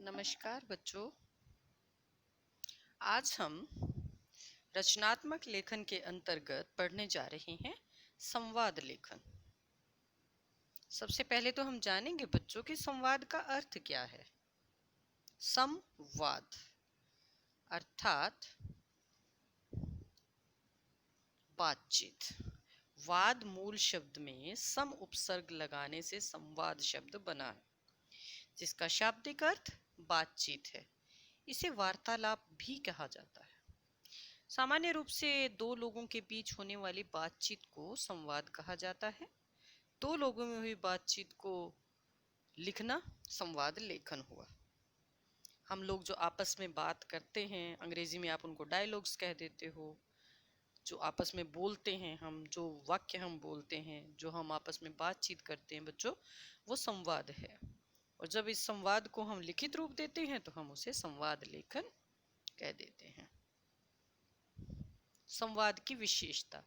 नमस्कार बच्चों। आज हम रचनात्मक लेखन के अंतर्गत पढ़ने जा रहे हैं संवाद लेखन। सबसे पहले तो हम जानेंगे बच्चों कि संवाद का अर्थ क्या है। संवाद अर्थात बातचीत। वाद मूल शब्द में सम उपसर्ग लगाने से संवाद शब्द बना है, जिसका शाब्दिक अर्थ बातचीत है। इसे वार्तालाप भी कहा जाता है। सामान्य रूप से दो लोगों के बीच होने वाली बातचीत को संवाद कहा जाता है। दो लोगों में हुई बातचीत को लिखना संवाद लेखन हुआ। हम लोग जो आपस में बात करते हैं, अंग्रेजी में आप उनको डायलॉग्स कह देते हो, जो आपस में बोलते हैं, हम जो वाक्य हम बोलते हैं, जो हम आपस में बातचीत करते हैं बच्चों, वो संवाद है। और जब इस संवाद को हम लिखित रूप देते हैं तो हम उसे संवाद लेखन कह देते हैं। संवाद की विशेषता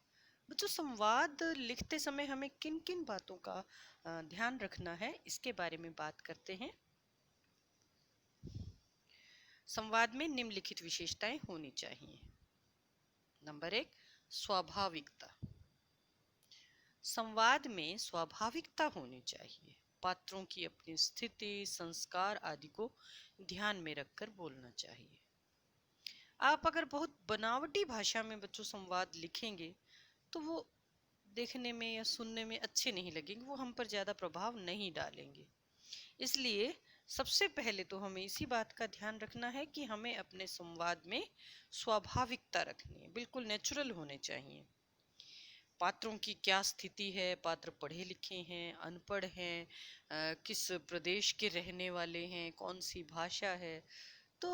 बच्चों, संवाद लिखते समय हमें किन किन बातों का ध्यान रखना है, इसके बारे में बात करते हैं। संवाद में निम्नलिखित विशेषताएं होनी चाहिए। नंबर 1, स्वाभाविकता। संवाद में स्वाभाविकता होनी चाहिए। पात्रों की अपनी स्थिति, संस्कार आदि को ध्यान में रखकर बोलना चाहिए। आप अगर बहुत बनावटी भाषा में बच्चों संवाद लिखेंगे तो वो देखने में या सुनने में अच्छे नहीं लगेंगे, वो हम पर ज़्यादा प्रभाव नहीं डालेंगे। इसलिए सबसे पहले तो हमें इसी बात का ध्यान रखना है कि हमें अपने संवाद में स्वाभाविकता रखनी है, बिल्कुल नेचुरल होने चाहिए। पात्रों की क्या स्थिति है, पात्र पढ़े लिखे हैं, अनपढ़ हैं, किस प्रदेश के रहने वाले हैं, कौन सी भाषा है। तो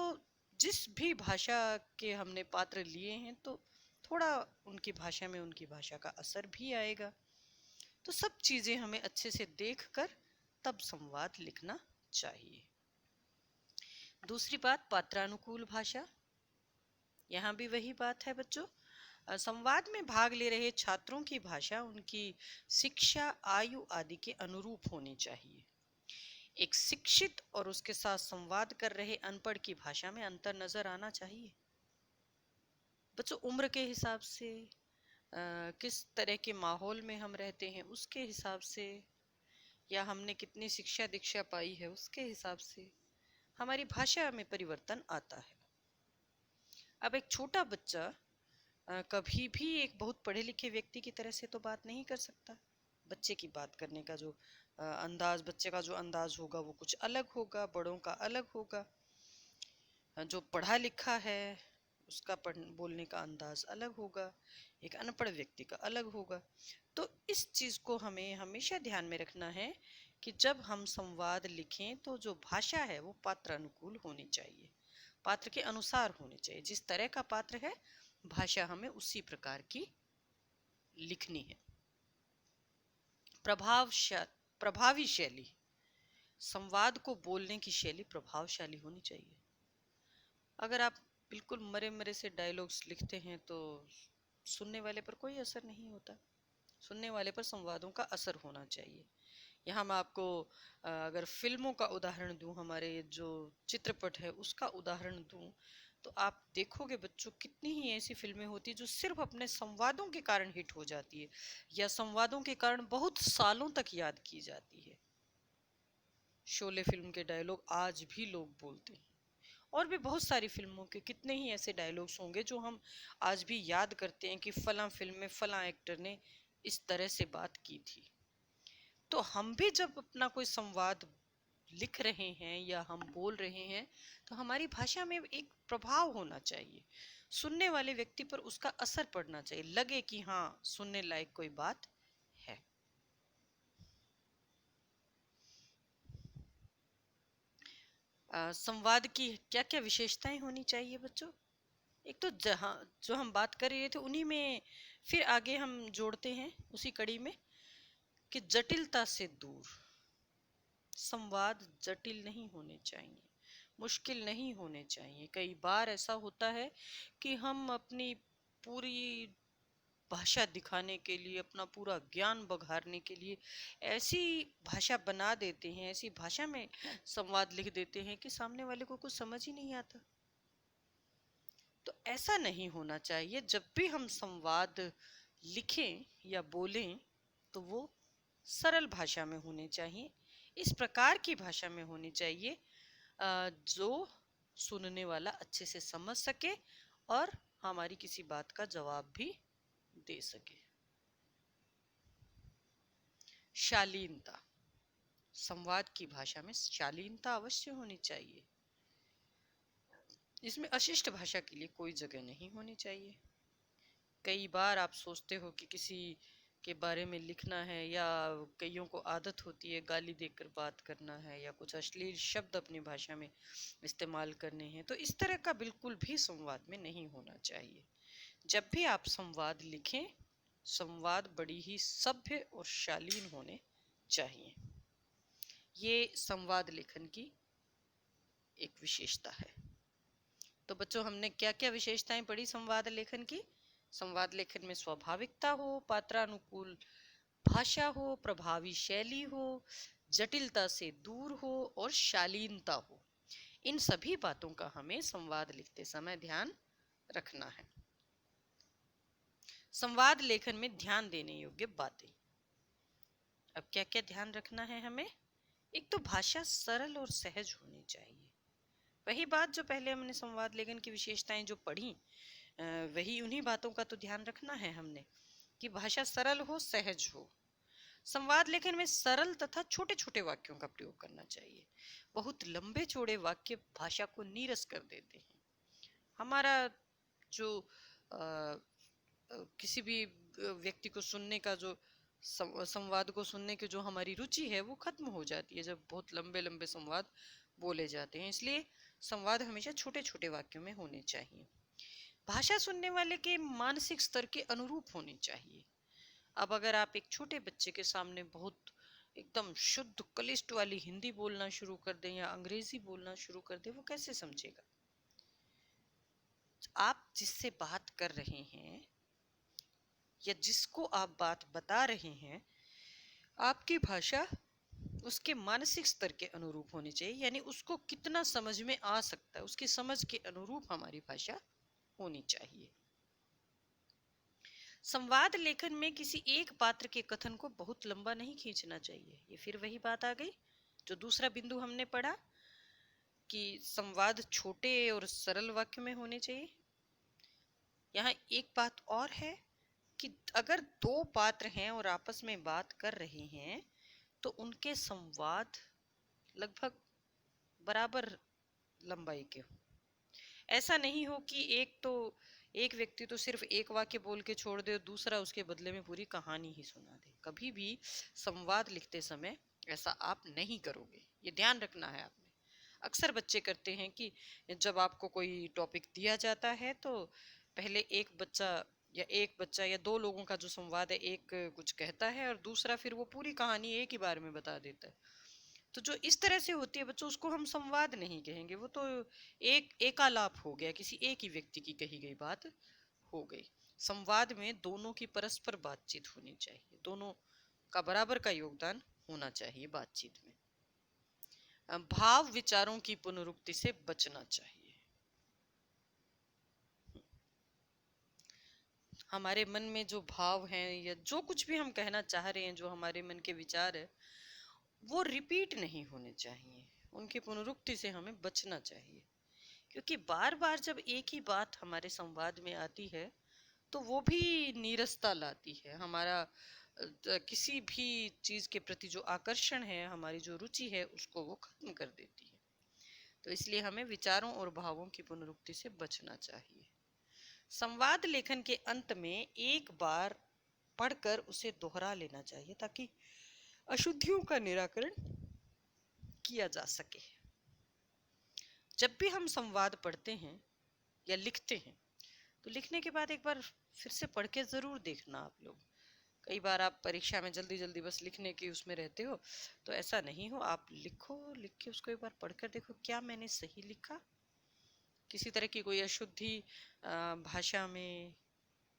जिस भी भाषा के हमने पात्र लिए हैं तो थोड़ा उनकी भाषा में उनकी भाषा का असर भी आएगा। तो सब चीजें हमें अच्छे से देखकर तब संवाद लिखना चाहिए। दूसरी बात, पात्रानुकूल भाषा। यहाँ भी वही बात है बच्चों। संवाद में भाग ले रहे छात्रों की भाषा उनकी शिक्षा, आयु आदि के अनुरूप होनी चाहिए। एक शिक्षित और उसके साथ संवाद कर रहे अनपढ़ की भाषा में अंतर नजर आना चाहिए। बच्चों, उम्र के हिसाब से, किस तरह के माहौल में हम रहते हैं उसके हिसाब से, या हमने कितनी शिक्षा दीक्षा पाई है उसके हिसाब से हमारी भाषा में परिवर्तन आता है। अब एक छोटा बच्चा कभी भी एक बहुत पढ़े लिखे व्यक्ति की तरह से तो बात नहीं कर सकता। बच्चे की बात करने का जो अंदाज, बच्चे का जो अंदाज होगा वो कुछ अलग होगा, बड़ों का अलग होगा। जो पढ़ा लिखा है उसका बोलने का अंदाज अलग होगा, एक अनपढ़ व्यक्ति का अलग होगा। तो इस चीज को हमें हमेशा ध्यान में रखना है कि जब हम संवाद लिखें तो जो भाषा है वो पात्र अनुकूल होनी चाहिए, पात्र के अनुसार होनी चाहिए। जिस तरह का पात्र है भाषा हमें उसी प्रकार की लिखनी है। प्रभावी शैली, संवाद को बोलने की शैली प्रभावशाली होनी चाहिए। अगर आप बिल्कुल मरे मरे से डायलॉग्स लिखते हैं तो सुनने वाले पर कोई असर नहीं होता। सुनने वाले पर संवादों का असर होना चाहिए। यहाँ मैं आपको अगर फिल्मों का उदाहरण दूं, हमारे जो चित्रपट है उसका उदाहरण दूं, तो आप देखोगे बच्चों कितनी ही ऐसी फिल्में होती है जो सिर्फ अपने संवादों के कारण हिट हो जाती है, या संवादों के कारण बहुत सालों तक याद की जाती है। शोले फिल्म के डायलॉग आज भी लोग बोलते हैं, और भी बहुत सारी फिल्मों के कितने ही ऐसे डायलॉग्स होंगे जो हम आज भी याद करते हैं कि फलां फिल्म में फलां एक्टर ने इस तरह से बात की थी। तो हम भी जब अपना कोई संवाद लिख रहे हैं या हम बोल रहे हैं तो हमारी भाषा में एक प्रभाव होना चाहिए, सुनने वाले व्यक्ति पर उसका असर पड़ना चाहिए, लगे कि हाँ सुनने लायक कोई बात है। संवाद की क्या क्या विशेषताएं होनी चाहिए बच्चों? एक तो जहाँ जो हम बात कर रहे थे उन्हीं में फिर आगे हम जोड़ते हैं उसी कड़ी में कि जटिलता से दूर। संवाद जटिल नहीं होने चाहिए, मुश्किल नहीं होने चाहिए। कई बार ऐसा होता है कि हम अपनी पूरी भाषा दिखाने के लिए, अपना पूरा ज्ञान बघारने के लिए ऐसी भाषा बना देते हैं, ऐसी भाषा में संवाद लिख देते हैं कि सामने वाले को कुछ समझ ही नहीं आता। तो ऐसा नहीं होना चाहिए। जब भी हम संवाद लिखें या बोलें तो वो सरल भाषा में होने चाहिए, इस प्रकार की भाषा में होनी चाहिए जो सुनने वाला अच्छे से समझ सके और हमारी किसी बात का जवाब भी दे सके। शालीनता, संवाद की भाषा में शालीनता अवश्य होनी चाहिए। इसमें अशिष्ट भाषा के लिए कोई जगह नहीं होनी चाहिए। कई बार आप सोचते हो कि किसी के बारे में लिखना है, या कईयों को आदत होती है गाली देकर बात करना है या कुछ अश्लील शब्द अपनी भाषा में इस्तेमाल करने हैं, तो इस तरह का बिल्कुल भी संवाद में नहीं होना चाहिए। जब भी आप संवाद लिखें, संवाद बड़ी ही सभ्य और शालीन होने चाहिए। ये संवाद लेखन की एक विशेषता है। तो बच्चों, हमने क्या क्या विशेषताएं पढ़ी संवाद लेखन की? संवाद लेखन में स्वाभाविकता हो, पात्रानुकूल भाषा हो, प्रभावी शैली हो, जटिलता से दूर हो और शालीनता हो। इन सभी बातों का हमें संवाद लिखते समय ध्यान रखना है। संवाद लेखन में ध्यान देने योग्य बातें। अब क्या क्या ध्यान रखना है हमें? एक तो भाषा सरल और सहज होनी चाहिए। वही बात जो पहले हमने संवाद लेखन की विशेषताएं जो पढ़ी, वही उन्हीं बातों का तो ध्यान रखना है हमने कि भाषा सरल हो, सहज हो। संवाद लेखन में सरल तथा छोटे छोटे वाक्यों का प्रयोग करना चाहिए। बहुत लंबे चौड़े वाक्य भाषा को नीरस कर देते हैं। हमारा जो किसी भी व्यक्ति को सुनने का जो संवाद को सुनने की जो हमारी रुचि है वो खत्म हो जाती है जब बहुत लंबे लंबे संवाद बोले जाते हैं। इसलिए संवाद हमेशा छोटे छोटे वाक्यों में होने चाहिए। भाषा सुनने वाले के मानसिक स्तर के अनुरूप होनी चाहिए। अब अगर आप एक छोटे बच्चे के सामने बहुत एकदम शुद्ध कलिष्ठ वाली हिंदी बोलना शुरू कर दें या अंग्रेजी बोलना शुरू कर दें, वो कैसे समझेगा? आप जिससे बात कर रहे हैं या जिसको आप बात बता रहे हैं, आपकी भाषा उसके मानसिक स्तर के अनुरूप होनी चाहिए, यानी उसको कितना समझ में आ सकता है उसकी समझ के अनुरूप हमारी भाषा होनी चाहिए। संवाद लेखन में किसी एक पात्र के कथन को बहुत लंबा नहीं खींचना चाहिए। ये फिर वही बात आ गई जो दूसरा बिंदु हमने पढ़ा कि संवाद छोटे और सरल वाक्य में होने चाहिए। यहाँ एक बात और है कि अगर दो पात्र हैं और आपस में बात कर रहे हैं तो उनके संवाद लगभग बराबर लंबाई के हो। ऐसा नहीं हो कि एक व्यक्ति तो सिर्फ एक वाक्य बोल के छोड़ दे और दूसरा उसके बदले में पूरी कहानी ही सुना दे। कभी भी संवाद लिखते समय ऐसा आप नहीं करोगे, ये ध्यान रखना है आपने। अक्सर बच्चे करते हैं कि जब आपको कोई टॉपिक दिया जाता है तो पहले एक बच्चा या दो लोगों का जो संवाद है, एक कुछ कहता है और दूसरा फिर वो पूरी कहानी एक ही बार में बता देता है। तो जो इस तरह से होती है बच्चों, उसको हम संवाद नहीं कहेंगे, वो तो एकालाप हो गया, किसी एक ही व्यक्ति की कही गई बात हो गई। संवाद में दोनों की परस्पर बातचीत होनी चाहिए, दोनों का बराबर का योगदान होना चाहिए बातचीत में। भाव विचारों की पुनरुक्ति से बचना चाहिए। हमारे मन में जो भाव हैं या जो कुछ भी हम कहना चाह रहे हैं, जो हमारे मन के विचार है, वो रिपीट नहीं होने चाहिए, उनकी पुनरुक्ति से हमें बचना चाहिए। क्योंकि बार बार जब एक ही बात हमारे संवाद में आती है तो वो भी नीरसता लाती है। हमारा किसी भी चीज के प्रति जो आकर्षण है, हमारी जो रुचि है, उसको वो खत्म कर देती है। तो इसलिए हमें विचारों और भावों की पुनरुक्ति से बचना चाहिए। संवाद लेखन के अंत में एक बार पढ़कर उसे दोहरा लेना चाहिए ताकि अशुद्धियों का निराकरण किया जा सके। जब भी हम संवाद पढ़ते हैं या लिखते हैं तो लिखने के बाद एक बार फिर से पढ़ के जरूर देखना आप लोग। कई बार आप परीक्षा में जल्दी जल्दी बस लिखने की उसमें रहते हो, तो ऐसा नहीं हो, आप लिखो, लिख के उसको एक बार पढ़कर देखो क्या मैंने सही लिखा, किसी तरह की कोई अशुद्धि भाषा में,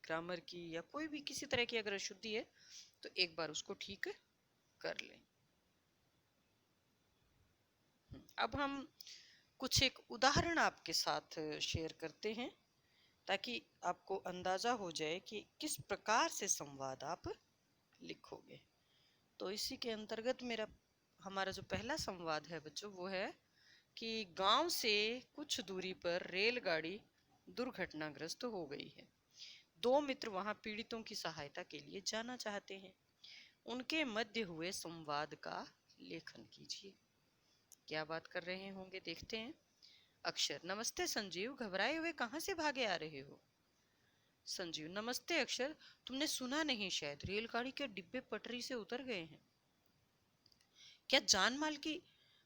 ग्रामर की या कोई भी किसी तरह की अगर अशुद्धि है तो एक बार उसको ठीक कर लें। अब हम कुछ एक उदाहरण आपके साथ शेयर करते हैं ताकि आपको अंदाजा हो जाए कि किस प्रकार से संवाद आप लिखोगे। तो इसी के अंतर्गत हमारा जो पहला संवाद है बच्चों, वो है कि गांव से कुछ दूरी पर रेलगाड़ी दुर्घटनाग्रस्त हो गई है। दो मित्र वहां पीड़ितों की सहायता के लिए जाना चाहते हैं। उनके मध्य हुए संवाद का लेखन कीजिए। क्या बात कर रहे होंगे, देखते हैं। अक्षर: नमस्ते संजीव, घबराए हुए कहाँ से भागे आ रहे हो? संजीव: नमस्ते अक्षर, तुमने सुना नहीं शायद, रेलगाड़ी के डिब्बे पटरी से उतर गए हैं। क्या जान माल की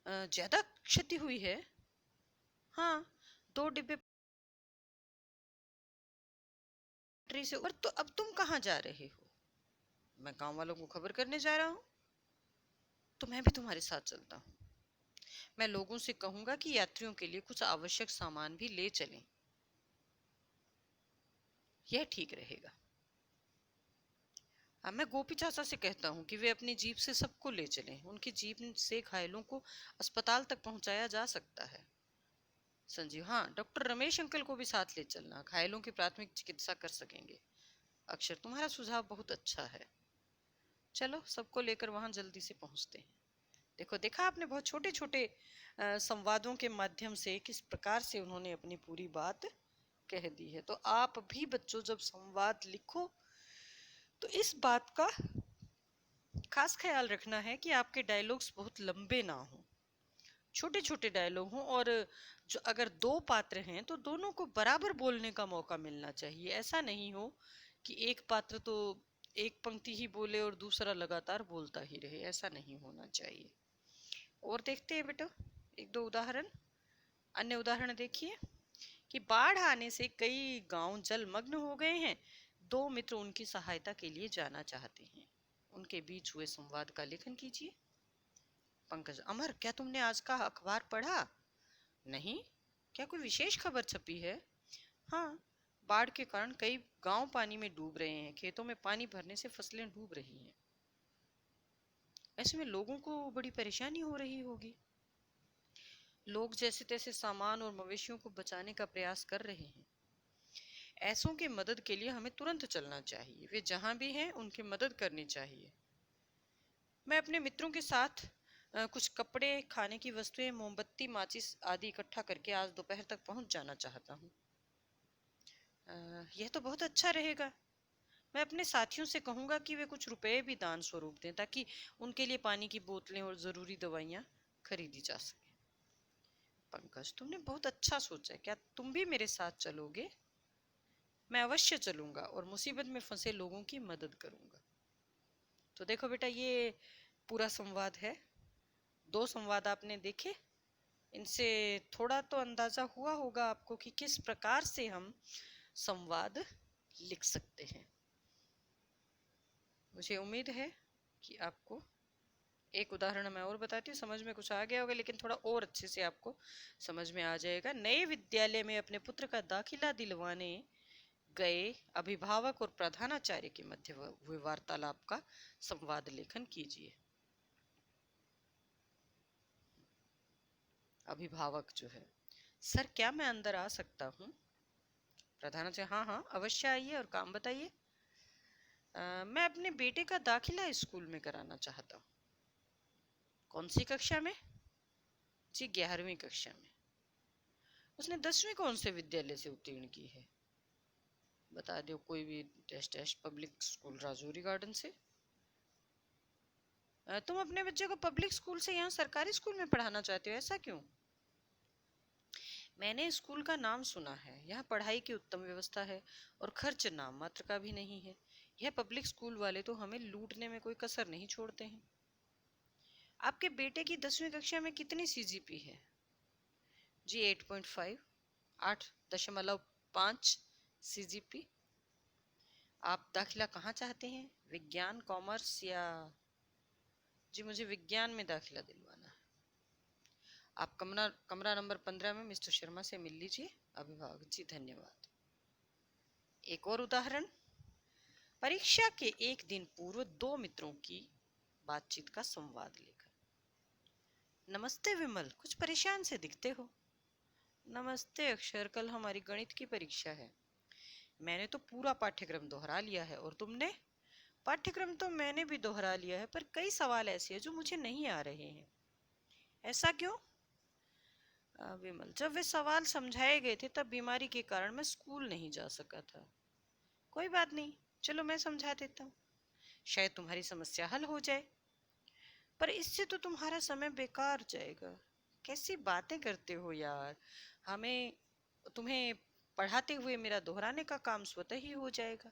ज्यादा क्षति हुई है? हाँ, दो डिब्बे पटरी से ऊपर। तो अब तुम कहाँ जा रहे हो? मैं गांव वालों को खबर करने जा रहा हूँ। तो मैं भी तुम्हारे साथ चलता हूँ। मैं लोगों से कहूंगा कि यात्रियों के लिए कुछ आवश्यक सामान भी ले चलें। यह ठीक रहेगा। अब मैं गोपी चाचा से कहता हूँ कि वे अपनी जीप से सबको ले चलें। उनकी जीप से घायलों को अस्पताल तक पहुंचाया जा सकता है। संजीव: हाँ, डॉक्टर रमेश अंकल को भी साथ ले चलना, घायलों की प्राथमिक चिकित्सा कर सकेंगे। अक्षर: तुम्हारा सुझाव बहुत अच्छा है। चलो, सबको लेकर वहां जल्दी से पहुंचते हैं। देखो, देखा आपने, बहुत छोटे छोटे संवादों के माध्यम से किस प्रकार से उन्होंने अपनी पूरी बात कह दी है। तो आप भी बच्चों जब संवाद लिखो तो इस बात का खास ख्याल रखना है कि आपके डायलॉग्स बहुत लंबे ना हों, छोटे छोटे डायलॉग हों। और जो अगर दो पात्र हैं तो दोनों को बराबर बोलने का मौका मिलना चाहिए। ऐसा नहीं हो कि एक पात्र तो एक पंक्ति ही बोले और दूसरा लगातार बोलता ही रहे, ऐसा नहीं होना चाहिए। और देखते हैं बेटा एक दो उदाहरण। अन्य उदाहरण देखिए कि बाढ़ आने से कई गांव जलमग्न हो गए हैं। दो मित्र उनकी सहायता के लिए जाना चाहते हैं। उनके बीच हुए संवाद का लेखन कीजिए। पंकज: अमर, क्या तुमने आज का अखबार पढ़ा? नहीं, क्या कोई विशेष खबर छपी है? हाँ, बाढ़ के कारण कई गांव पानी में डूब रहे हैं। खेतों में पानी भरने से फसलें डूब रही हैं। ऐसे में लोगों को बड़ी परेशानी हो रही होगी। लोग जैसे तैसे सामान और मवेशियों को बचाने का प्रयास कर रहे हैं। ऐसों की मदद के लिए हमें तुरंत चलना चाहिए। वे जहां भी हैं उनकी मदद करनी चाहिए। मैं अपने मित्रों के साथ कुछ कपड़े, खाने की वस्तुएं, मोमबत्ती, माचिस आदि इकट्ठा करके आज दोपहर तक पहुंच जाना चाहता हूँ। यह तो बहुत अच्छा रहेगा। मैं अपने साथियों से कहूंगा कि वे कुछ रुपए भी दान स्वरूप दें ताकि उनके लिए पानी की बोतलें और जरूरी दवाइयाँ खरीदी जा सके। पंकज: तुमने बहुत अच्छा सोचा है, क्या तुम भी मेरे साथ चलोगे? मैं अवश्य चलूंगा और मुसीबत में फंसे लोगों की मदद करूंगा। तो देखो बेटा, ये पूरा संवाद है। दो संवाद आपने देखे। इनसे थोड़ा तो अंदाजा हुआ होगा आपको कि किस प्रकार से हम संवाद लिख सकते हैं। मुझे उम्मीद है कि आपको एक उदाहरण मैं और बताती हूँ, समझ में कुछ आ गया होगा, लेकिन थोड़ा और अच्छे से आपको समझ में आ जाएगा। नए विद्यालय में अपने पुत्र का दाखिला दिलवाने गए अभिभावक और प्रधानाचार्य के मध्य हुए वार्तालाप का संवाद लेखन कीजिए। अभिभावक जो है: सर, क्या मैं अंदर आ सकता हूँ? प्रधानाचार्य: हाँ हाँ, अवश्य आइए और काम बताइए। मैं अपने बेटे का दाखिला स्कूल में कराना चाहता हूँ। कौन सी कक्षा में? जी, 11वीं कक्षा में। उसने 10वीं कौन से विद्यालय से उत्तीर्ण की है? बता दो, कोई भी test public school Rajouri Garden से। तुम अपने बच्चे को पब्लिक स्कूल से यहाँ सरकारी स्कूल में पढ़ाना चाहते हो, ऐसा क्यों? मैंने स्कूल का नाम सुना है। यहाँ पढ़ाई की उत्तम व्यवस्था है और खर्च नाम मात्र का भी नहीं है। यह पब्लिक स्कूल वाले तो हमें लूटने में कोई कसर नहीं छोड़ते हैं। आपके बेटे की 10वीं कक्षा में कितनी सीजीपी है? जी, 8.5, 8.5 सीजीपी। आप दाखिला कहाँ चाहते हैं, विज्ञान, कॉमर्स या? जी, मुझे विज्ञान में दाखिला दिलवाना है। आप कमरा कमरा नंबर 15 में मिस्टर शर्मा से मिल लीजिए। अभिभावक: जी, धन्यवाद। एक और उदाहरण। परीक्षा के एक दिन पूर्व दो मित्रों की बातचीत का संवाद लेकर। नमस्ते विमल, कुछ परेशान से दिखते हो। नमस्ते अक्षर, कल हमारी गणित की परीक्षा है। मैंने तो पूरा पाठ्यक्रम दोहरा लिया है, और तुमने? पाठ्यक्रम तो मैंने भी दोहरा लिया है, पर कई सवाल ऐसे हैं जो मुझे नहीं आ रहे हैं। ऐसा क्यों? विमल, जब वे सवाल समझाए गए थे तब बीमारी के कारण मैं स्कूल नहीं जा सका था। कोई बात नहीं, चलो मैं समझा देता हूँ, शायद तुम्हारी समस्या हल हो जाए। पर इससे तो तुम्हारा समय बेकार जाएगा। कैसी बातें करते हो यार। हमें तुम्हें पढ़ाते हुए मेरा दोहराने का काम स्वतः ही हो जाएगा।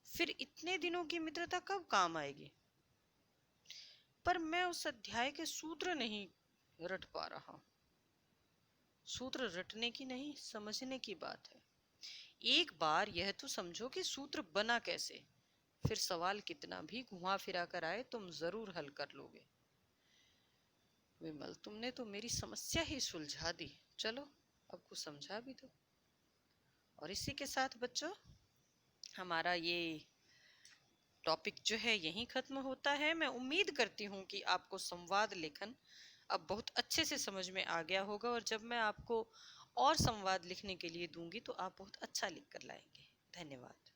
फिर इतने दिनों की मित्रता कब काम आएगी? पर मैं उस अध्याय के सूत्र नहीं रट पा रहा। सूत्र रटने की नहीं, समझने की बात है। एक बार यह तो समझो कि सूत्र बना कैसे, फिर सवाल कितना भी घुमा फिरा कर आए तुम जरूर हल कर लोगे। विमल, तुमने तो मेरी समस्या ही सुलझा दी। चलो अब कुछ समझा भी दो। और इसी के साथ बच्चों, हमारा ये टॉपिक जो है यहीं खत्म होता है। मैं उम्मीद करती हूँ कि आपको संवाद लेखन अब बहुत अच्छे से समझ में आ गया होगा, और जब मैं आपको और संवाद लिखने के लिए दूंगी तो आप बहुत अच्छा लिख कर लाएंगे। धन्यवाद।